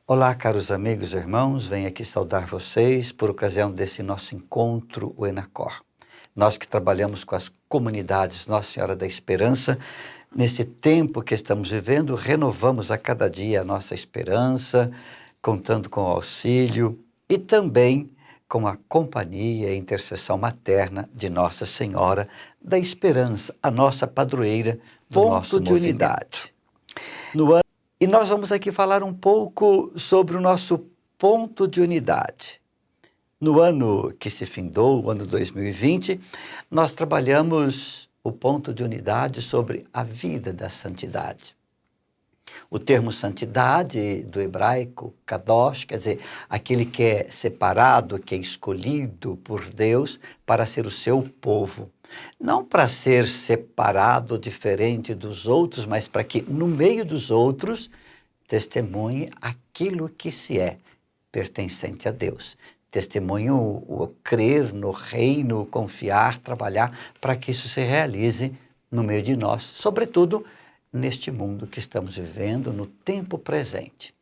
Olá, caros amigos e irmãos, venho aqui saudar vocês por ocasião desse nosso encontro, o Enacor. Nós que trabalhamos com as comunidades Nossa Senhora da Esperança, nesse tempo que estamos vivendo, renovamos a cada dia a nossa esperança, contando com o auxílio e também com a companhia e intercessão materna de Nossa Senhora da Esperança, a nossa padroeira do nosso Ponto de movimento. unidade. E nós vamos aqui falar um pouco sobre o nosso ponto de unidade. No ano que se findou, o ano 2020, nós trabalhamos o ponto de unidade sobre a vida da santidade. O termo santidade do hebraico, kadosh, quer dizer, aquele que é separado, que é escolhido por Deus para ser o seu povo. Não para ser separado, diferente dos outros, mas para que no meio dos outros testemunhe aquilo que se é pertencente a Deus. Testemunhe o crer no reino, o confiar, trabalhar para que isso se realize no meio de nós, sobretudo neste mundo que estamos vivendo, no tempo presente.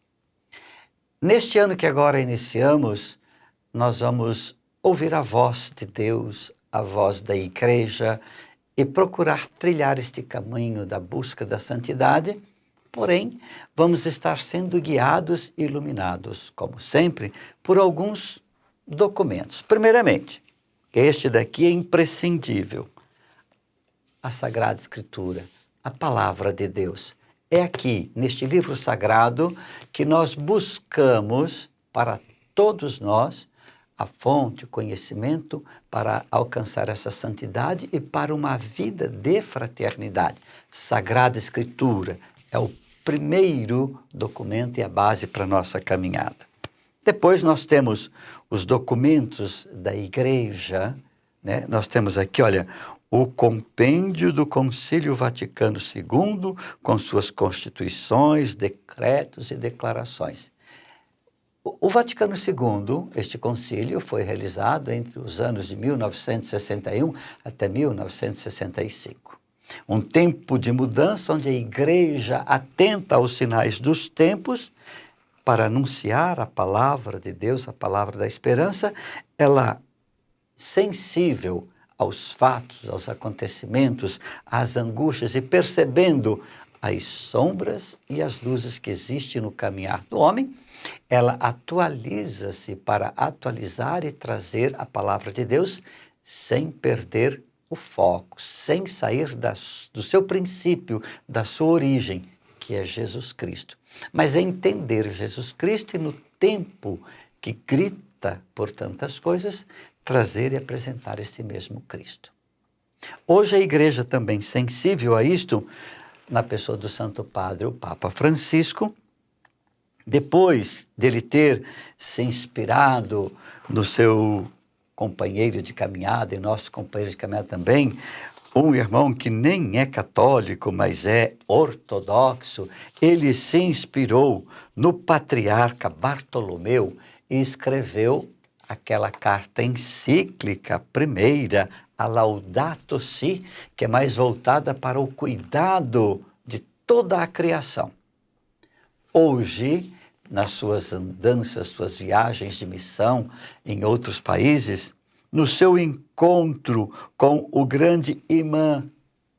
Neste ano que agora iniciamos, nós vamos ouvir a voz de Deus, a voz da igreja e procurar trilhar este caminho da busca da santidade, porém, vamos estar sendo guiados e iluminados, como sempre, por alguns documentos. Primeiramente, este daqui é imprescindível, a Sagrada Escritura, a Palavra de Deus. É aqui, neste livro sagrado, que nós buscamos para todos nós a fonte, o conhecimento para alcançar essa santidade e para uma vida de fraternidade. Sagrada Escritura é o primeiro documento e a base para a nossa caminhada. Depois nós temos os documentos da Igreja, né? Nós temos aqui, olha, o compêndio do Concílio Vaticano II, com suas constituições, decretos e declarações. O Vaticano II, este concílio, foi realizado entre os anos de 1961 até 1965. Um tempo de mudança onde a Igreja atenta aos sinais dos tempos para anunciar a palavra de Deus, a palavra da esperança, ela sensível aos fatos, aos acontecimentos, às angústias e percebendo as sombras e as luzes que existem no caminhar do homem, ela atualiza-se para atualizar e trazer a palavra de Deus sem perder o foco, sem sair do seu princípio, da sua origem, que é Jesus Cristo. Mas é entender Jesus Cristo e no tempo que grita por tantas coisas, trazer e apresentar esse mesmo Cristo. Hoje a igreja também sensível a isto, na pessoa do Santo Padre, o Papa Francisco, depois dele ter se inspirado no seu companheiro de caminhada, e nosso companheiro de caminhada também, um irmão que nem é católico, mas é ortodoxo, ele se inspirou no patriarca Bartolomeu e escreveu aquela carta encíclica primeira, a Laudato Si, que é mais voltada para o cuidado de toda a criação. Hoje, nas suas andanças, suas viagens de missão em outros países, no seu encontro com o grande imã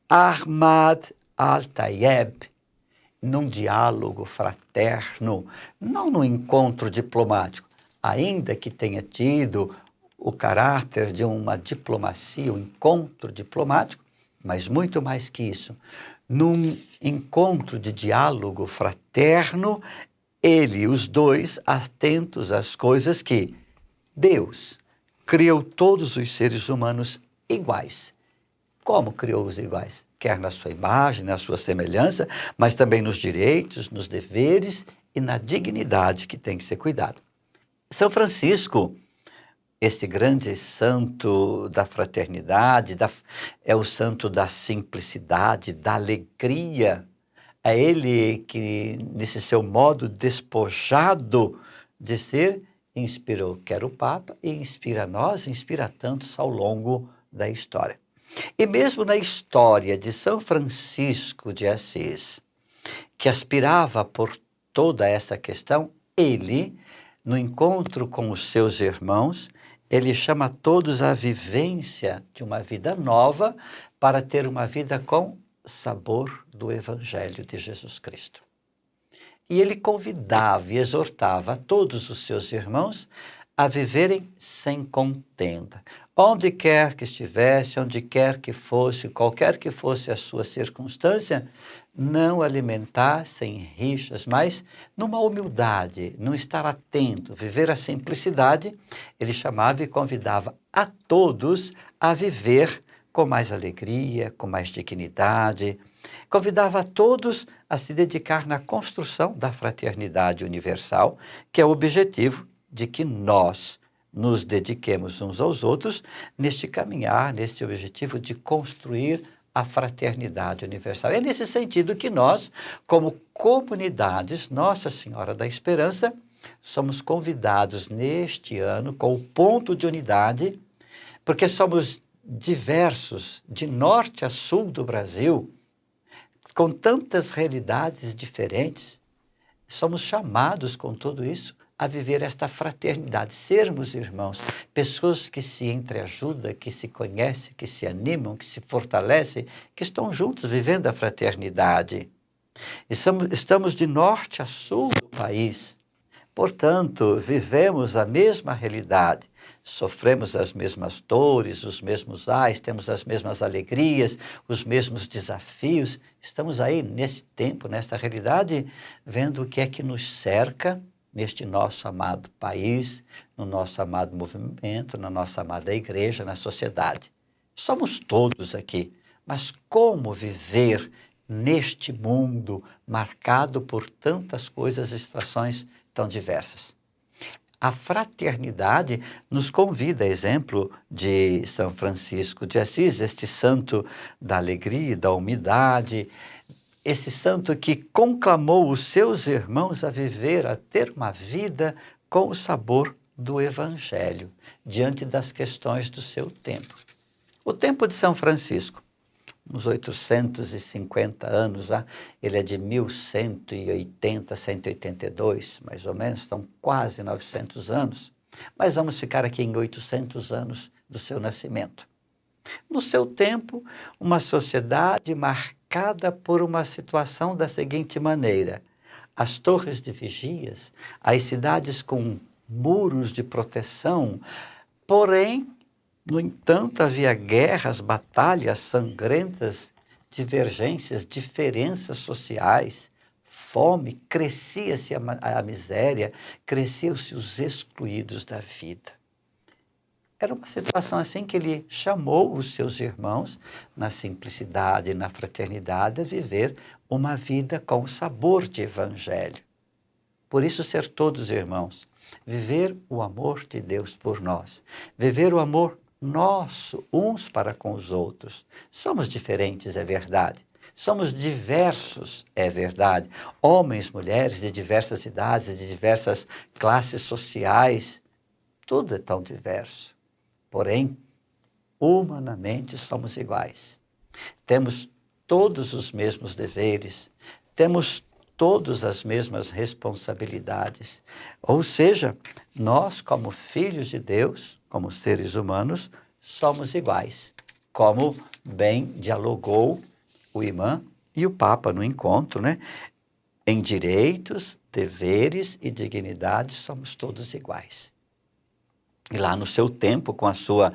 Ahmad Al-Tayeb, num diálogo fraterno, não num encontro diplomático, ainda que tenha tido o caráter de uma diplomacia, um encontro diplomático, mas muito mais que isso, num encontro de diálogo fraterno, os dois atentos às coisas que Deus criou todos os seres humanos iguais. Como criou os iguais? Quer na sua imagem, na sua semelhança, mas também nos direitos, nos deveres e na dignidade que tem que ser cuidado. São Francisco, este grande santo da fraternidade, é o santo da simplicidade, da alegria. É ele que, nesse seu modo despojado de ser, inspirou, quer o Papa, e inspira a nós, inspira tantos ao longo da história. E mesmo na história de São Francisco de Assis, que aspirava por toda essa questão, Ele, no encontro com os seus irmãos, ele chama todos à vivência de uma vida nova para ter uma vida com sabor do Evangelho de Jesus Cristo. E ele convidava e exortava todos os seus irmãos a viverem sem contenda. Onde quer que estivesse, onde quer que fosse, qualquer que fosse a sua circunstância, não alimentassem rixas, mas numa humildade, num estar atento, viver a simplicidade, ele chamava e convidava a todos a viver com mais alegria, com mais dignidade. Convidava a todos a se dedicar na construção da fraternidade universal, que é o objetivo de que nós nos dediquemos uns aos outros neste caminhar, neste objetivo de construir a fraternidade universal. É nesse sentido que nós, como comunidades Nossa Senhora da Esperança, somos convidados neste ano com o ponto de unidade, porque somos diversos, de norte a sul do Brasil, com tantas realidades diferentes, somos chamados com tudo isso a viver esta fraternidade, sermos irmãos, pessoas que se entreajudam, que se conhecem, que se animam, que se fortalecem, que estão juntos vivendo a fraternidade. Estamos de norte a sul do país, portanto, vivemos a mesma realidade. Sofremos as mesmas dores, os mesmos ais, temos as mesmas alegrias, os mesmos desafios. Estamos aí nesse tempo, nesta realidade, vendo o que é que nos cerca neste nosso amado país, no nosso amado movimento, na nossa amada igreja, na sociedade. Somos todos aqui, mas como viver neste mundo marcado por tantas coisas e situações tão diversas? A fraternidade nos convida, exemplo de São Francisco de Assis, este santo da alegria, da humildade, esse santo que conclamou os seus irmãos a viver, a ter uma vida com o sabor do Evangelho, diante das questões do seu tempo. O tempo de São Francisco, uns 850 anos lá, ele é de 1180, 182, mais ou menos, estão quase 900 anos, mas vamos ficar aqui em 800 anos do seu nascimento. No seu tempo, uma sociedade marcada por uma situação da seguinte maneira: as torres de vigias, as cidades com muros de proteção, porém, no entanto, havia guerras, batalhas sangrentas, divergências, diferenças sociais, fome, crescia-se a miséria, cresciam-se os excluídos da vida. Era uma situação assim que ele chamou os seus irmãos, na simplicidade e na fraternidade, a viver uma vida com sabor de evangelho. Por isso, ser todos irmãos, viver o amor de Deus por nós, viver o amor nosso, uns para com os outros. Somos diferentes, é verdade. Somos diversos, é verdade. Homens, mulheres de diversas idades, de diversas classes sociais, tudo é tão diverso. Porém, humanamente somos iguais. Temos todos os mesmos deveres, temos todas as mesmas responsabilidades. Ou seja, nós, como filhos de Deus, como seres humanos, somos iguais. Como bem dialogou o imã e o Papa no encontro, né? Em direitos, deveres e dignidade somos todos iguais. E lá no seu tempo, com a sua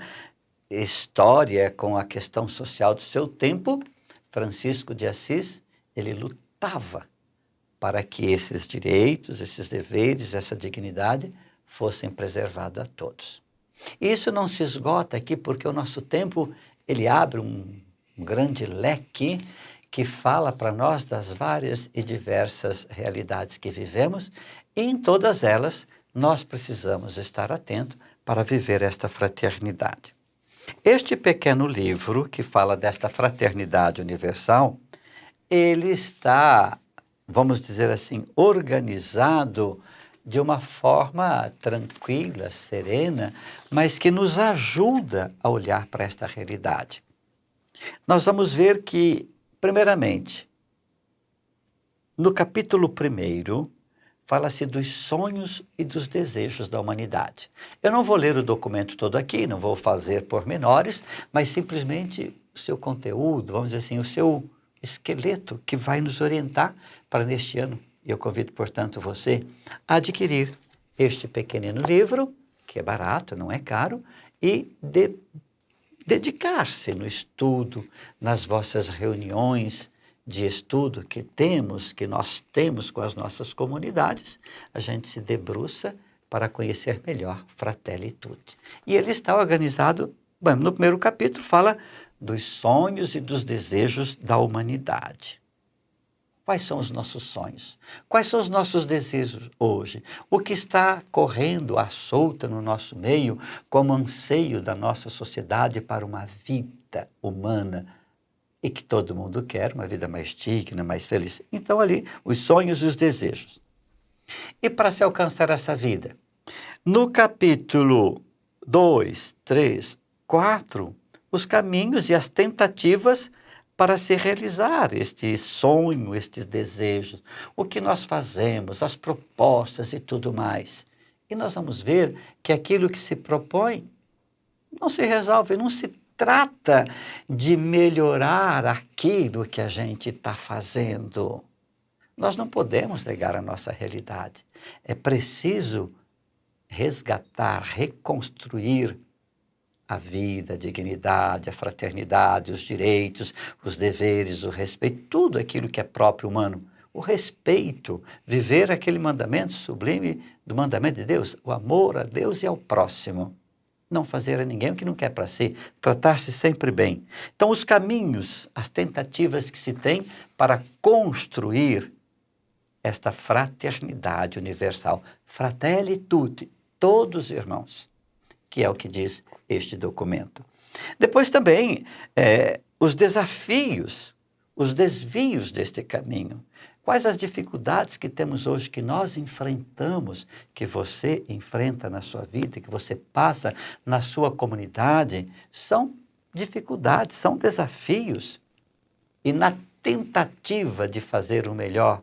história, com a questão social do seu tempo, Francisco de Assis, ele lutava para que esses direitos, esses deveres, essa dignidade fossem preservados a todos. E isso não se esgota aqui, porque o nosso tempo, ele abre um grande leque que fala para nós das várias e diversas realidades que vivemos, e em todas elas nós precisamos estar atentos para viver esta fraternidade. Este pequeno livro que fala desta fraternidade universal, ele está, vamos dizer assim, organizado de uma forma tranquila, serena, mas que nos ajuda a olhar para esta realidade. Nós vamos ver que, primeiramente, no capítulo 1, fala-se dos sonhos e dos desejos da humanidade. Eu não vou ler o documento todo aqui, não vou fazer pormenores, mas simplesmente o seu conteúdo, vamos dizer assim, o seu esqueleto que vai nos orientar para neste ano. Eu convido, portanto, você a adquirir este pequenino livro, que é barato, não é caro, e dedicar-se no estudo, nas vossas reuniões de estudo que nós temos com as nossas comunidades, a gente se debruça para conhecer melhor Fratelli Tutti. E ele está organizado, bom, no primeiro capítulo fala dos sonhos e dos desejos da humanidade. Quais são os nossos sonhos? Quais são os nossos desejos hoje? O que está correndo à solta no nosso meio como anseio da nossa sociedade para uma vida humana e que todo mundo quer, uma vida mais digna, mais feliz. Então ali, os sonhos e os desejos. E para se alcançar essa vida? No capítulo 2, 3, 4, os caminhos e as tentativas para se realizar este sonho, estes desejos, o que nós fazemos, as propostas e tudo mais. E nós vamos ver que aquilo que se propõe não se resolve, não se trata de melhorar aquilo que a gente está fazendo. Nós não podemos negar a nossa realidade. É preciso resgatar, reconstruir a vida, a dignidade, a fraternidade, os direitos, os deveres, o respeito, tudo aquilo que é próprio humano. O respeito, viver aquele mandamento sublime do mandamento de Deus, o amor a Deus e ao próximo. Não fazer a ninguém o que não quer para si, tratar-se sempre bem. Então, os caminhos, as tentativas que se tem para construir esta fraternidade universal. Fratelli tutti, todos irmãos, que é o que diz este documento. Depois também, os desafios, os desvios deste caminho. Quais as dificuldades que temos hoje, que nós enfrentamos, que você enfrenta na sua vida, que você passa na sua comunidade, são dificuldades, são desafios. E na tentativa de fazer o melhor,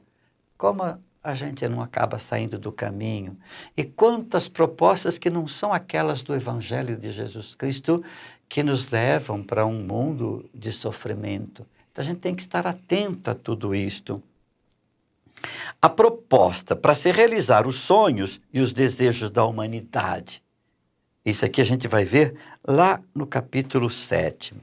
como a gente não acaba saindo do caminho? E quantas propostas que não são aquelas do Evangelho de Jesus Cristo que nos levam para um mundo de sofrimento. Então a gente tem que estar atento a tudo isto. A proposta para se realizar os sonhos e os desejos da humanidade. Isso aqui a gente vai ver lá no capítulo 7.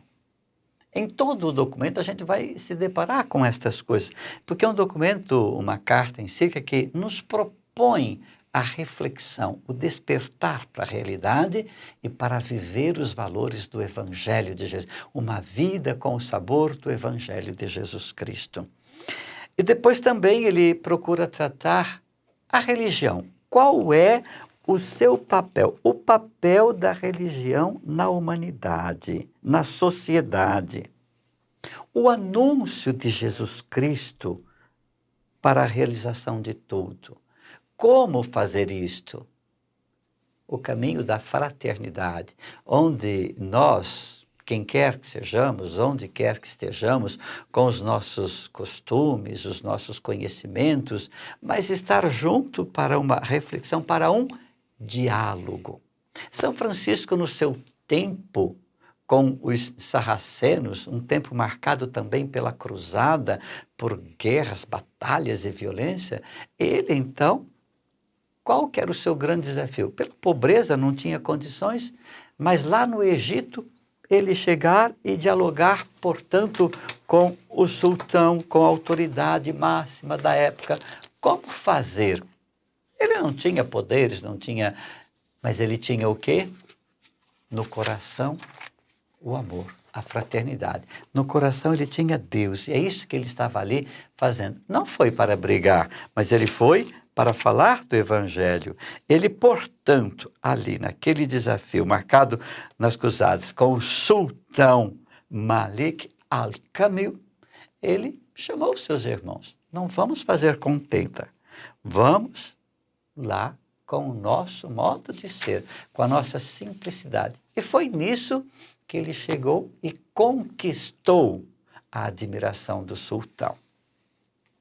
Em todo o documento a gente vai se deparar com estas coisas, porque é um documento, uma carta em si, que nos propõe a reflexão, o despertar para a realidade e para viver os valores do Evangelho de Jesus, uma vida com o sabor do Evangelho de Jesus Cristo. E depois também ele procura tratar a religião. Qual é o seu papel? O papel da religião na humanidade, na sociedade. O anúncio de Jesus Cristo para a realização de tudo. Como fazer isto? O caminho da fraternidade, onde nós, quem quer que sejamos, onde quer que estejamos, com os nossos costumes, os nossos conhecimentos, mas estar junto para uma reflexão, para um diálogo. São Francisco, no seu tempo, com os sarracenos, um tempo marcado também pela cruzada, por guerras, batalhas e violência, ele então, qual que era o seu grande desafio? Pela pobreza, não tinha condições, mas lá no Egito, ele chegar e dialogar, portanto, com o sultão, com a autoridade máxima da época. Como fazer? Ele não tinha poderes, não tinha... Mas ele tinha o quê? No coração, o amor, a fraternidade. No coração ele tinha Deus. E é isso que ele estava ali fazendo. Não foi para brigar, mas ele foi para falar do Evangelho. Ele, portanto, ali naquele desafio marcado nas cruzadas com o sultão Malik al-Kamil, ele chamou os seus irmãos. Não vamos fazer contenta. Vamos lá com o nosso modo de ser, com a nossa simplicidade. E foi nisso que ele chegou e conquistou a admiração do sultão.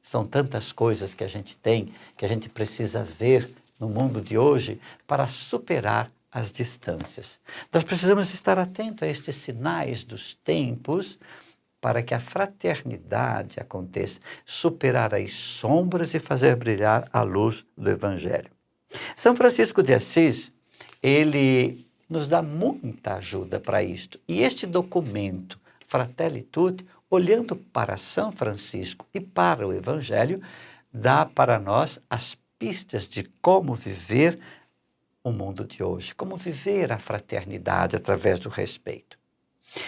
São tantas coisas que a gente tem, que a gente precisa ver no mundo de hoje para superar as distâncias. Nós precisamos estar atentos a estes sinais dos tempos para que a fraternidade aconteça, superar as sombras e fazer brilhar a luz do Evangelho. São Francisco de Assis, ele nos dá muita ajuda para isto. E este documento, Fratelli Tutti, olhando para São Francisco e para o Evangelho, dá para nós as pistas de como viver o mundo de hoje, como viver a fraternidade através do respeito.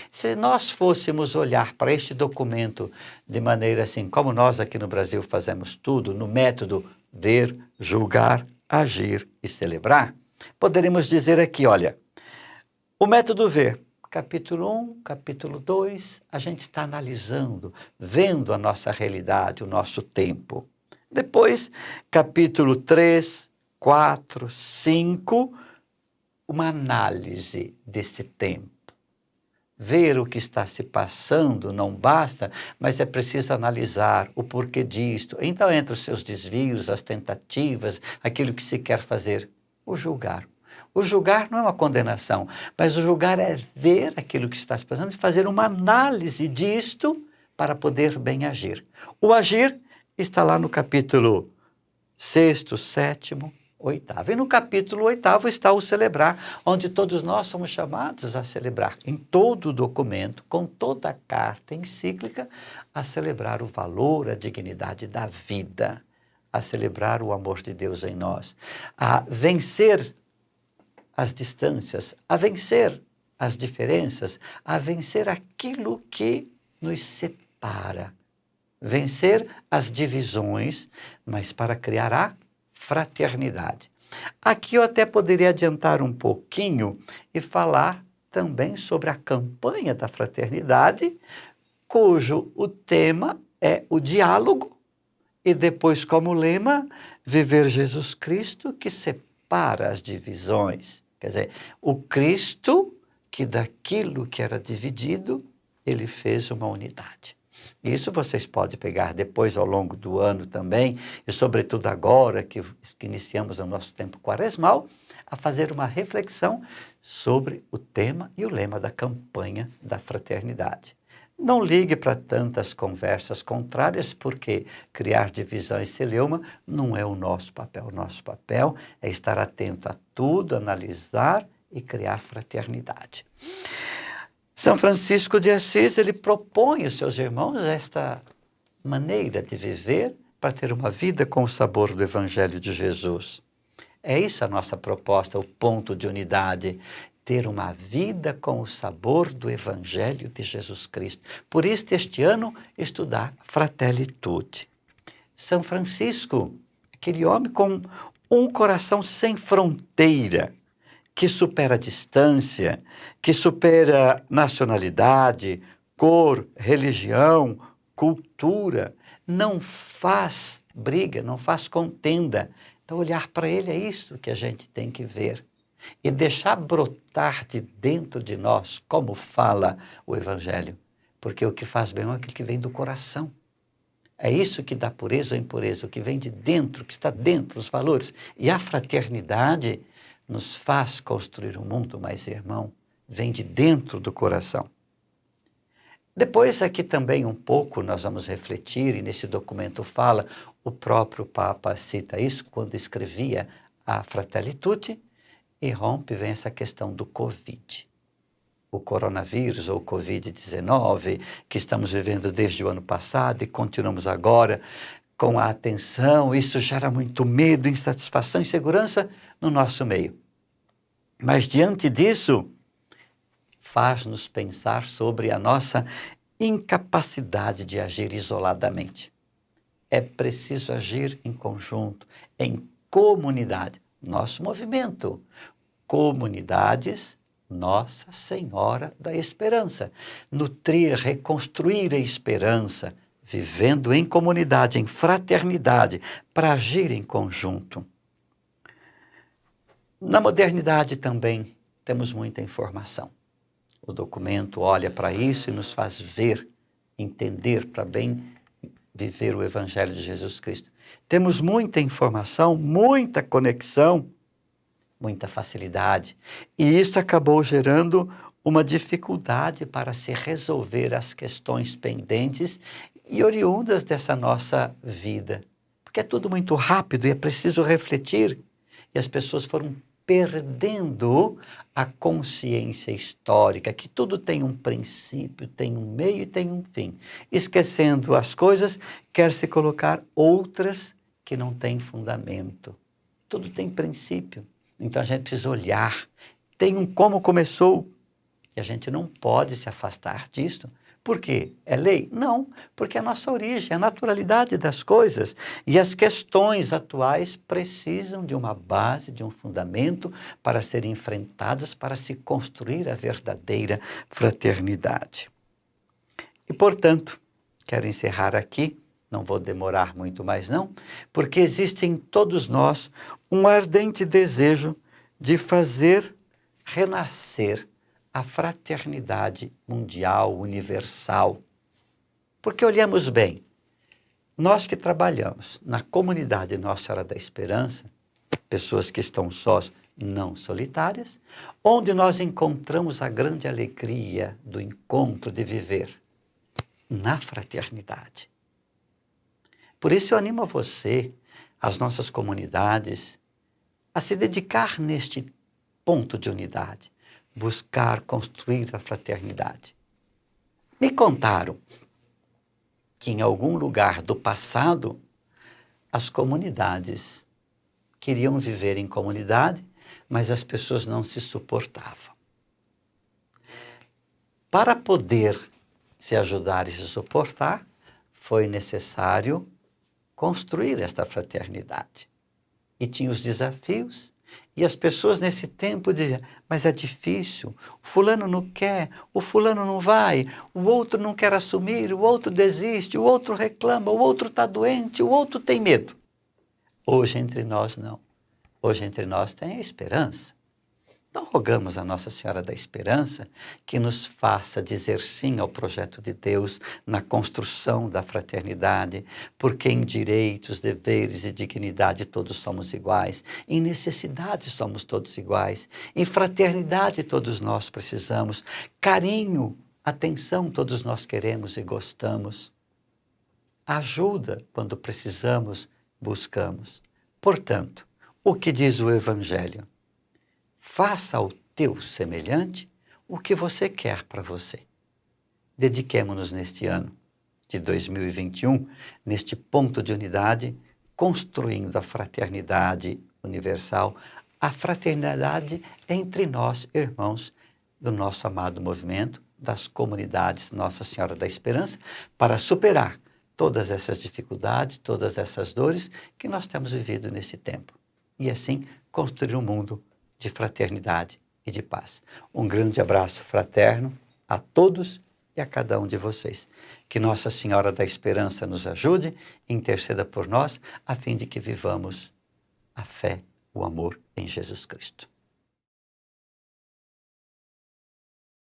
Se nós fôssemos olhar para este documento de maneira assim, como nós aqui no Brasil fazemos tudo, no método ver, julgar, agir e celebrar, poderíamos dizer aqui, olha, o método ver, capítulo 1, capítulo 2, a gente está analisando, vendo a nossa realidade, o nosso tempo. Depois, capítulo 3, 4, 5, uma análise desse tempo. Ver o que está se passando não basta, mas é preciso analisar o porquê disto. Então, entre os seus desvios, as tentativas, aquilo que se quer fazer, o julgar. O julgar não é uma condenação, mas o julgar é ver aquilo que está se passando e fazer uma análise disto para poder bem agir. O agir está lá no capítulo 6º, 7º, 8º. E no capítulo 8º está o celebrar, onde todos nós somos chamados a celebrar. Em todo o documento, com toda a carta encíclica, a celebrar o valor, a dignidade da vida, a celebrar o amor de Deus em nós, a vencer as distâncias, a vencer as diferenças, a vencer aquilo que nos separa, vencer as divisões, mas para criar a fraternidade. Aqui eu até poderia adiantar um pouquinho e falar também sobre a campanha da fraternidade, cujo o tema é o diálogo e depois como lema, viver Jesus Cristo que separa as divisões. Quer dizer, o Cristo que daquilo que era dividido, ele fez uma unidade. Isso vocês podem pegar depois ao longo do ano também, e sobretudo agora que iniciamos o nosso tempo quaresmal, a fazer uma reflexão sobre o tema e o lema da campanha da fraternidade. Não ligue para tantas conversas contrárias, porque criar divisão e celeuma não é o nosso papel. O nosso papel é estar atento a tudo, analisar e criar fraternidade. São Francisco de Assis, ele propõe aos seus irmãos esta maneira de viver para ter uma vida com o sabor do Evangelho de Jesus. É isso a nossa proposta, o ponto de unidade, ter uma vida com o sabor do Evangelho de Jesus Cristo. Por isso, este ano, estudar Fratelli Tutti. São Francisco, aquele homem com um coração sem fronteira, que supera a distância, que supera nacionalidade, cor, religião, cultura, não faz briga, não faz contenda. Então, olhar para ele é isso que a gente tem que ver. E deixar brotar de dentro de nós, como fala o Evangelho. Porque o que faz bem é aquilo que vem do coração. É isso que dá pureza ou impureza, o que vem de dentro, que está dentro, os valores. E a fraternidade nos faz construir um mundo mais irmão, vem de dentro do coração. Depois aqui também um pouco nós vamos refletir, e nesse documento fala, o próprio Papa cita isso quando escrevia a Fratelli Tutti, e rompe, vem essa questão do Covid. O coronavírus ou Covid-19, que estamos vivendo desde o ano passado e continuamos agora com a atenção, isso gera muito medo, insatisfação e insegurança no nosso meio. Mas diante disso, faz-nos pensar sobre a nossa incapacidade de agir isoladamente. É preciso agir em conjunto, em comunidade. Nosso movimento, Comunidades Nossa Senhora da Esperança. Nutrir, reconstruir a esperança, vivendo em comunidade, em fraternidade, para agir em conjunto. Na modernidade também temos muita informação. O documento olha para isso e nos faz ver, entender para bem viver o Evangelho de Jesus Cristo. Temos muita informação, muita conexão, muita facilidade. E isso acabou gerando uma dificuldade para se resolver as questões pendentes e oriundas dessa nossa vida. Porque é tudo muito rápido e é preciso refletir. E as pessoas foram perdendo a consciência histórica, que tudo tem um princípio, tem um meio e tem um fim. Esquecendo as coisas, quer se colocar outras que não têm fundamento. Tudo tem princípio. Então a gente precisa olhar. Tem um como começou. E a gente não pode se afastar disto. Por quê? É lei? Não, porque é a nossa origem, a naturalidade das coisas. E as questões atuais precisam de uma base, de um fundamento para serem enfrentadas, para se construir a verdadeira fraternidade. E, portanto, quero encerrar aqui, não vou demorar muito mais não, porque existe em todos nós um ardente desejo de fazer renascer a fraternidade mundial, universal. Porque olhamos bem, nós que trabalhamos na comunidade Nossa Senhora da Esperança, pessoas que estão sós, não solitárias, onde nós encontramos a grande alegria do encontro, de viver na fraternidade. Por isso eu animo a você, as nossas comunidades, a se dedicar neste ponto de unidade, buscar construir a fraternidade. Me contaram que em algum lugar do passado as comunidades queriam viver em comunidade, mas as pessoas não se suportavam. Para poder se ajudar e se suportar, foi necessário construir esta fraternidade. E tinha os desafios. E as pessoas nesse tempo diziam, mas é difícil, o fulano não quer, o fulano não vai, o outro não quer assumir, o outro desiste, o outro reclama, o outro está doente, o outro tem medo. Hoje entre nós não. Hoje entre nós tem a esperança. Então rogamos a Nossa Senhora da Esperança que nos faça dizer sim ao projeto de Deus na construção da fraternidade, porque em direitos, deveres e dignidade todos somos iguais, em necessidade somos todos iguais, em fraternidade todos nós precisamos, carinho, atenção todos nós queremos e gostamos, ajuda quando precisamos, buscamos. Portanto, o que diz o Evangelho? Faça ao teu semelhante o que você quer para você. Dediquemo-nos neste ano de 2021, neste ponto de unidade, construindo a fraternidade universal, a fraternidade entre nós, irmãos, do nosso amado movimento, das comunidades Nossa Senhora da Esperança, para superar todas essas dificuldades, todas essas dores que nós temos vivido nesse tempo. E assim construir um mundo de fraternidade e de paz. Um grande abraço fraterno a todos e a cada um de vocês. Que Nossa Senhora da Esperança nos ajude e interceda por nós, a fim de que vivamos a fé, o amor em Jesus Cristo.